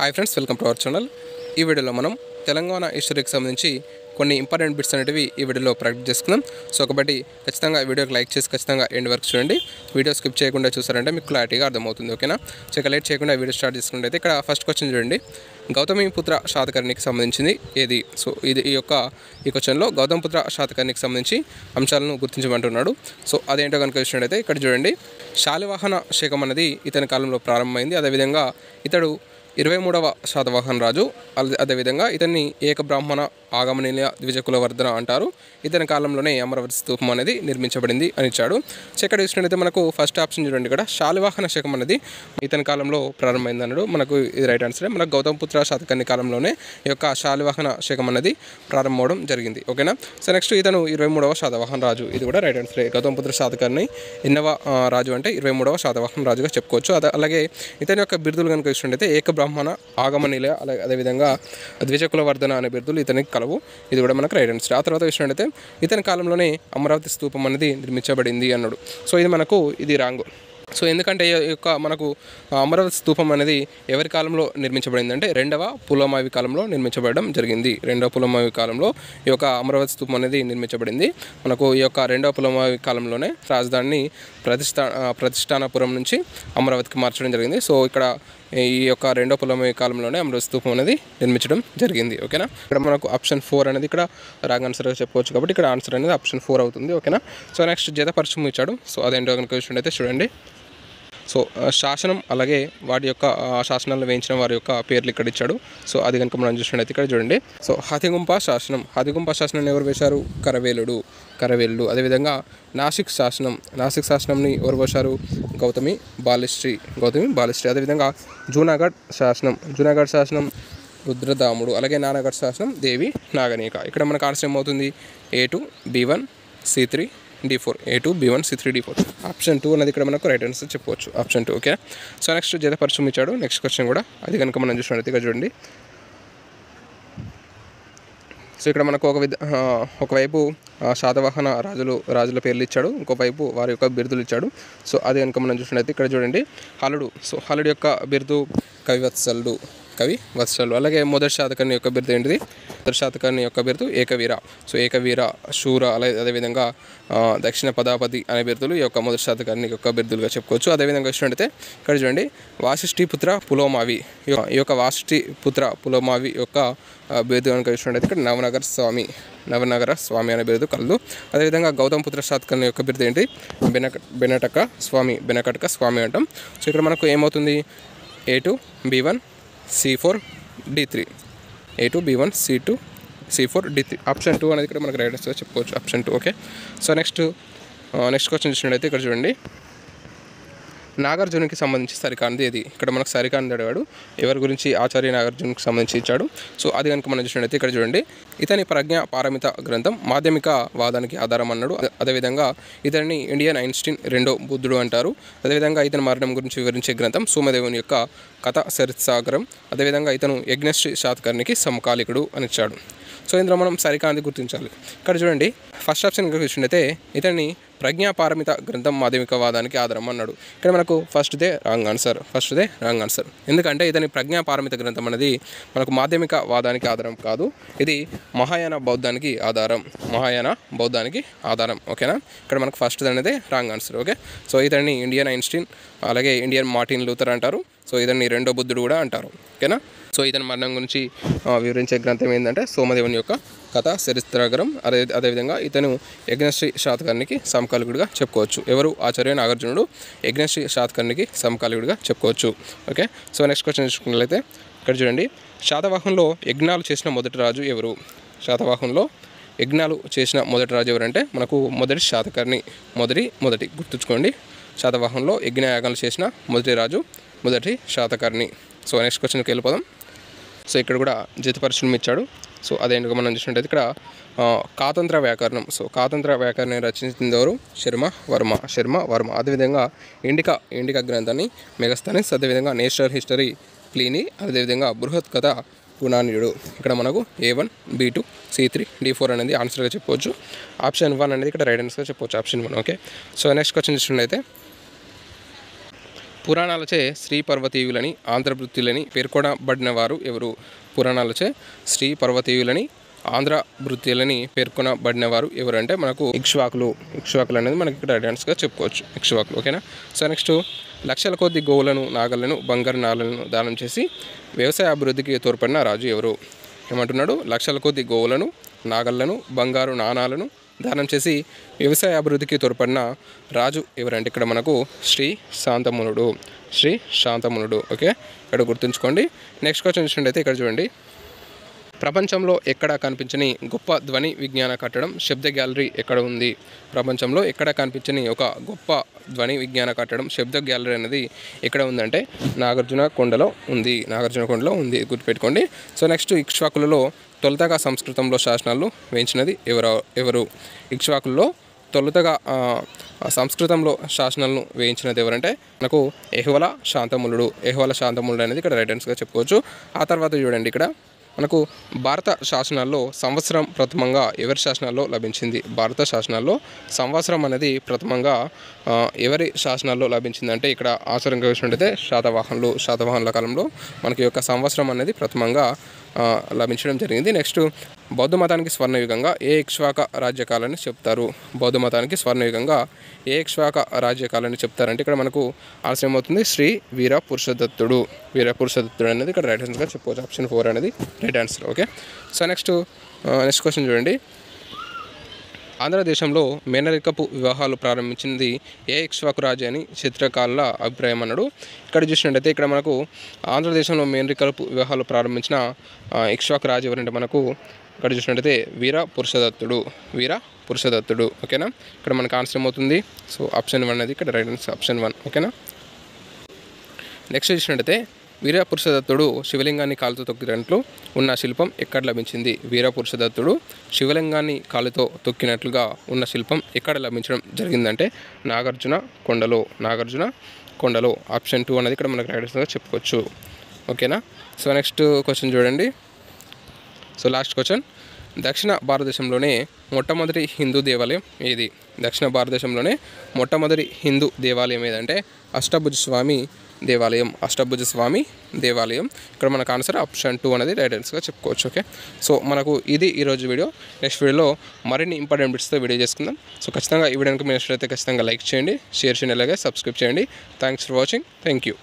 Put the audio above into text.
Hi friends, welcome to our channel. ఈ వీడియోలో మనం తెలంగాణ హిస్టరీకి సంబంధించి కొన్ని ఇంపార్టెంట్ బిట్స్ అనేటివి ఈ వీడియోలో ప్రాక్టీస్ చేసుకుందాం. సో కాబట్టి ఖచ్చితంగా వీడియోకి లైక్ చేసి ఖచ్చితంగా ఎండ్ వరకు చూడండి. వీడియో స్కిప్ చేయకుండా చూసారంటే మీకు క్లారిటీగా అర్థమవుతుంది. ఓకేనా? సో ఇక లేట్ చేయకుండా వీడియో స్టార్ట్ చేసుకుంటే ఇక్కడ ఫస్ట్ క్వశ్చన్ చూడండి. గౌతమిపుత్ర శాతకర్ణికి సంబంధించింది ఏది? సో ఈ క్వశ్చన్లో గౌతమిపుత్ర శాతకర్ణికి సంబంధించి అంశాలను గుర్తించమంటున్నాడు. సో అదేంటో కనుక చూసినట్టయితే ఇక్కడ చూడండి, శాలివాహన శకం అనేది ఇతని కాలంలో ప్రారంభమైంది. అదేవిధంగా ఇతడు 23వ శాతవాహన రాజు. అదేవిధంగా ఇతన్ని ఏక బ్రాహ్మణ ఆగమనీయ ద్విజకులవర్ధన అంటారు. ఇతని కాలంలోనే అమరావతి స్తూపం అనేది నిర్మించబడింది అని ఇచ్చాడు. సో ఇక్కడ చూసినట్టయితే మనకు ఫస్ట్ ఆప్షన్ చూడండి, ఇక్కడ శాలివాహన శకం అనేది ఇతని కాలంలో ప్రారంభమైంది అన్నాడు. మనకు ఇది రైట్ ఆన్సరే. మనకు గౌతమిపుత్ర శాతకర్ణి కాలంలోనే ఈ యొక్క శాలివాహన శకం అనేది ప్రారంభమవడం జరిగింది. ఓకేనా? సో నెక్స్ట్ ఇతను 23వ శాతవాహన రాజు. ఇది కూడా రైట్ ఆన్సరే. గౌతమిపుత్ర శాతకర్ణి ఎన్నవ రాజు అంటే 23వ శాతవాహన రాజుగా చెప్పుకోవచ్చు. అలాగే ఇతని యొక్క బిరుదులు కనుక చూసినట్టయితే ఏక బ్రాహ్మణ ఆగమనీయ, అదేవిధంగా ద్విజకులవర్ధన అనే బిరుదులు ఇతనికి కలవు. ఇది కూడా మనకు రైట్ ఆన్సర్. ఆ తర్వాత చూసినట్టయితే ఇతని కాలంలోనే అమరావతి స్తూపం అనేది నిర్మించబడింది అన్నాడు. సో ఇది రాంగ్. సో ఎందుకంటే ఈ యొక్క మనకు అమరావతి స్తూపం అనేది ఎవరి కాలంలో నిర్మించబడింది అంటే 2వ పులోమావి కాలంలో నిర్మించబడడం జరిగింది. 2వ పులోమావి కాలంలో ఈ యొక్క అమరావతి స్తూపం అనేది నిర్మించబడింది. మనకు ఈ యొక్క 2వ పులోమావి కాలంలోనే రాజధానిని ప్రతిష్టానపురం నుంచి అమరావతికి మార్చడం జరిగింది. సో ఇక్కడ ఈ యొక్క 2వ పులోమావి కాలంలోనే అమరావతి స్తూపం అనేది నిర్మించడం జరిగింది. ఓకేనా? ఇక్కడ మనకు ఆప్షన్ 4 అనేది ఇక్కడ రాంగ్ ఆన్సర్గా చెప్పుకోవచ్చు. కాబట్టి ఇక్కడ ఆన్సర్ అనేది ఆప్షన్ 4 అవుతుంది. ఓకేనా? సో నెక్స్ట్ జతపరచం ఇచ్చాడు. సో అదేంటో కనుక చూసినట్టయితే చూడండి. సో శాసనం అలాగే వాటి యొక్క శాసనాలను వేయించిన వారి యొక్క పేర్లు ఇక్కడ ఇచ్చాడు. సో అది కనుక మనం చూసినట్టయితే ఇక్కడ చూడండి. సో హతిగుంప శాసనం ఎవరు వేశారు? కరవేలుడు. అదేవిధంగా నాసిక్ శాసనంని ఎవరు వేశారు? గౌతమి బాలిశ్రీ. అదేవిధంగా జూనాగఢ్ శాసనం రుద్రదాముడు. అలాగే నానగఢ్ శాసనం దేవి నాగనీక. ఇక్కడ మనకు ఆన్సర్ ఏమవుతుంది? A2 B1 C3 D4. A2 B1 C3 D4. Option 2 అనేది ఇక్కడ మనకు రైట్ ఆన్సర్ చెప్పవచ్చు. ఆప్షన్ 2. ఓకే. సో నెక్స్ట్ జతపరచం ఇచ్చాడు. నెక్స్ట్ క్వశ్చన్ కూడా అది కనుక మనం చూసినట్లయితే ఇక్కడ చూడండి. సో ఇక్కడ మనకు ఒకవైపు శాతవాహన రాజుల పేర్లు ఇచ్చాడు, ఇంకోవైపు వారి యొక్క బిరుదులు ఇచ్చాడు. సో అది కనుక మనం చూసినట్లయితే ఇక్కడ చూడండి, హలుడు. సో హలుడు యొక్క బిరుదు కవివత్సలుడు. అలాగే మొదటి శాతకర్ణి యొక్క బిరుదు ఏంటిది? మొదటి శాతకర్ణి యొక్క బిరుదు ఏకవీర. సో ఏకవీర, శూర, అదేవిధంగా దక్షిణ పదాపతి అనే బిరుదులు ఈ యొక్క మొదటి శాతకర్ణి యొక్క బిరుదులుగా చెప్పుకోవచ్చు. అదేవిధంగా చూసినట్టయితే ఇక్కడ చూడండి, వాసిష్ఠిపుత్ర పులోమావి. ఈ యొక్క వాసిష్ఠిపుత్ర పులోమావి యొక్క బిరుదు కనుక చూసినట్టయితే ఇక్కడ నవనగర స్వామి అనే బిరుదు కలదు. అదేవిధంగా గౌతమిపుత్ర శాతకర్ణి యొక్క బిరుదు ఏంటి? బెనకటక స్వామి అంటాం. సో ఇక్కడ మనకు ఏమవుతుంది? A2 B1 C4 D3. A2 B1 C4 D3. Option 2 అనేది ఇక్కడ మనకు రైట్ ఆన్సర్ చెప్పుకోవచ్చు. Option 2. Okay. So next question చూసినట్టయితే ఇక్కడ చూడండి, నాగార్జునకి సంబంధించి సరికానిది ఏది? ఇక్కడ మనకు సరికానిది అడిగాడు. ఎవరి గురించి? ఆచార్య నాగార్జునకి సంబంధించి ఇచ్చాడు. సో అది కనుక మనం చూసినట్టయితే ఇక్కడ చూడండి, ఇతని ప్రజ్ఞ పారమిత గ్రంథం మాధ్యమిక వాదానికి ఆధారం అన్నాడు. అదేవిధంగా ఇతని ఇండియన్ ఐన్స్టీన్ రెండో బుద్ధుడు అంటారు. అదేవిధంగా ఇతని మరణం గురించి వివరించే గ్రంథం సోమదేవుని యొక్క కథ సరిత్సాగరం. అదేవిధంగా ఇతను యజ్ఞశ్రీ శాతకర్ణికి సమకాలికుడు అని ఇచ్చాడు. సో ఇందులో మనం సరికానిది గుర్తించాలి. ఇక్కడ చూడండి, ఫస్ట్ ఆప్షన్ చూసినట్టయితే ఇతన్ని ప్రజ్ఞాపారమిత గ్రంథం మాధ్యమిక వాదానికి ఆధారం అన్నాడు. ఇక్కడ మనకు ఫస్ట్దే రాంగ్ ఆన్సర్. ఎందుకంటే ఇతని ప్రజ్ఞాపారమిత గ్రంథం అనేది మనకు మాధ్యమిక వాదానికి ఆధారం కాదు, ఇది మహాయాన బౌద్ధానికి ఆధారం. ఓకేనా? ఇక్కడ మనకు ఫస్ట్ అనేది రాంగ్ ఆన్సర్. ఓకే. సో ఇతన్ని ఇండియన్ ఐన్స్టీన్ అలాగే ఇండియన్ మార్టిన్ లూథర్ అంటారు. సో ఇతన్ని రెండో బుద్ధుడు కూడా అంటారు. ఓకేనా? సో ఇతని మరణం గురించి వివరించే గ్రంథం ఏంటంటే సోమదేవుని యొక్క కథ చరిత్రాగరం. అదేవిధంగా ఇతను యజ్ఞశ్రీ శాతకర్ణికి సమకాలికుడిగా చెప్పుకోవచ్చు. ఎవరు? ఆచార్య నాగార్జునుడు యజ్ఞశ్రీ శాతకర్ణికి సమకాలికుడిగా చెప్పుకోవచ్చు. ఓకే. సో నెక్స్ట్ క్వశ్చన్ చూసుకున్నట్లయితే ఇక్కడ చూడండి, శాతవాహనంలో యజ్ఞాలు చేసిన మొదటి రాజు ఎవరు? శాతవాహనంలో యజ్ఞాలు చేసిన మొదటి రాజు ఎవరంటే మనకు మొదటి శాతకర్ణి. మొదటి గుర్తుంచుకోండి, శాతవాహనంలో యజ్ఞయాగాలు చేసిన మొదటి రాజు మొదటి శాతకర్ణి. సో నెక్స్ట్ క్వశ్చన్కి వెళ్ళిపోదాం. సో ఇక్కడ కూడా జతపరచనం ఇచ్చాడు. సో అదేంటో మనం చూసినట్టయితే ఇక్కడ కాతంత్ర వ్యాకరణం. సో కాతంత్ర వ్యాకరణం రచించింది ఎవరు? శర్మ వర్మ. అదేవిధంగా ఇండికా గ్రంథాన్ని మెగస్తనిస్, అదేవిధంగా నేషనల్ హిస్టరీ ప్లీనీ, అదేవిధంగా బృహత్ కథ గుణాన్యుడు. ఇక్కడ మనకు A1 B2 C3 D4 అనేది ఆన్సర్గా చెప్పవచ్చు. ఆప్షన్ 1 అనేది ఇక్కడ రైట్ ఆన్సర్గా చెప్పవచ్చు. Option 1. Okay. So next question చూసినట్టయితే పురాణాలచే శ్రీ పర్వతీయులని ఆంధ్రభృత్యులని పేర్కొనబడిన వారు ఎవరు? పురాణాలచే శ్రీ పర్వతీయులని ఆంధ్రభృత్యులని పేర్కొనబడిన వారు ఎవరు అంటే మనకు ఇక్ష్వాకులు అనేది మనకి ఇక్కడ రైడెన్స్గా చెప్పుకోవచ్చు. ఇక్ష్వాకులు. ఓకేనా. సో నెక్స్ట్ లక్షల కొద్ది గోవులను నాగళ్లను బంగారు నాణాలను దానం చేసి వ్యవసాయ అభివృద్ధికి తోడ్పడిన రాజు ఎవరు? ఏమంటున్నాడు? లక్షల కొద్ది గోవులను నాగళ్లను బంగారు నాణాలను దానం చేసి వ్యవసాయ అభివృద్ధికి తోడ్పడిన రాజు ఎవరంటే ఇక్కడ మనకు శ్రీ శాంతమునుడు. ఓకే, ఇక్కడ గుర్తుంచుకోండి. నెక్స్ట్ క్వశ్చన్ చూసినట్టయితే ఇక్కడ చూడండి. ప్రపంచంలో ఎక్కడా కనిపించని గొప్ప ధ్వని విజ్ఞాన కట్టడం శబ్ద గ్యాలరీ ఎక్కడ ఉంది? ప్రపంచంలో ఎక్కడ కనిపించని ఒక గొప్ప ధ్వని విజ్ఞాన కట్టడం శబ్ద గ్యాలరీ అనేది ఎక్కడ ఉందంటే నాగార్జునకొండలో ఉంది. గుర్తుపెట్టుకోండి. సో నెక్స్ట్ ఇక్ష్వాకులలో తొలుతగా సంస్కృతంలో శాసనాలు వేయించినది ఎవరు? ఇక్ష్వాకుల్లో తొలుతగా సంస్కృతంలో శాసనాలను వేయించినది ఎవరంటే మనకు ఎహ్వల శాంతములుడు అనేది ఇక్కడ రైటెన్స్గా చెప్పుకోవచ్చు. ఆ తర్వాత చూడండి, ఇక్కడ మనకు భారత శాసనాల్లో సంవత్సరం ప్రథమంగా ఎవరి శాసనాల్లో లభించింది? భారత శాసనాల్లో సంవత్సరం అనేది ప్రథమంగా ఎవరి శాసనాల్లో లభించిందంటే ఇక్కడ ఆచరణగా చూసినట్టయితే శాతవాహనుల కాలంలో మనకి యొక్క సంవత్సరం అనేది ప్రథమంగా లభించడం జరిగింది. నెక్స్ట్ బౌద్ధ మతానికి స్వర్ణయుగంగా ఏ ఇక్ష్వాక రాజ్యకాలని చెప్తారు? బౌద్ధ మతానికి స్వర్ణయుగంగా ఏ ఇక్ష్వాక రాజ్యకాలని చెప్తారంటే ఇక్కడ మనకు ఆన్సర్ ఏమవుతుంది? శ్రీ వీరపురుషదత్తుడు అనేది ఇక్కడ రైట్ ఆన్సర్గా చెప్పుకోవచ్చు. ఆప్షన్ 4 అనేది right answer. Okay. So next question చూడండి. ఆంధ్రదేశంలో మేనరికపు వివాహాలు ప్రారంభించింది ఏ ఇక్ష్వాకు రాజు అని చిత్రకారుల అభిప్రాయం అన్నాడు. ఇక్కడ చూసినట్టయితే ఇక్కడ మనకు ఆంధ్రదేశంలో మేనరికపు వివాహాలు ప్రారంభించిన ఇక్ష్వాకు రాజు ఎవరంటే మనకు ఇక్కడ చూసినట్టయితే వీరపురుషదత్తుడు. ఓకేనా. ఇక్కడ మనకు ఆన్సర్ ఏమవుతుంది? సో ఆప్షన్ 1 అనేది ఇక్కడ రైట్ ఆన్సర్. ఆప్షన్ 1. ఓకేనా. నెక్స్ట్ చూసినట్టయితే వీరపురుషదత్తుడు శివలింగాన్ని కాలుతో తొక్కినట్లు ఉన్న శిల్పం ఎక్కడ లభించింది? వీరపురుషదత్తుడు శివలింగాన్ని కాలుతో తొక్కినట్లుగా ఉన్న శిల్పం ఎక్కడ లభించడం జరిగిందంటే నాగార్జున కొండలో. ఆప్షన్ 2 అనేది ఇక్కడ మనకు రైడర్స్గా చెప్పుకోవచ్చు. ఓకేనా. సో నెక్స్ట్ క్వశ్చన్ చూడండి. So last question. దక్షిణ భారతదేశంలోనే మొట్టమొదటి హిందూ దేవాలయం ఏది? దక్షిణ భారతదేశంలోనే మొట్టమొదటి హిందూ దేవాలయం ఏదంటే అష్టభుజ స్వామి దేవాలయం. ఇక్కడ మనకు ఆన్సర్ ఆప్షన్ 2 అనేది రైట్ ఆన్సర్గా చెప్పుకోవచ్చు. ఓకే. సో మనకు ఇది ఈరోజు వీడియో. నెక్స్ట్ వీడియోలో మరిన్ని ఇంపార్టెంట్ బిట్స్తో వీడియో చేసుకుందాం. సో ఖచ్చితంగా ఈ వీడియోకి మీరు నచ్చినట్లయితే ఖచ్చితంగా లైక్ చేయండి, షేర్ చేయండి, అలాగే సబ్స్క్రైబ్ చేయండి. Thanks for watching. Thank you.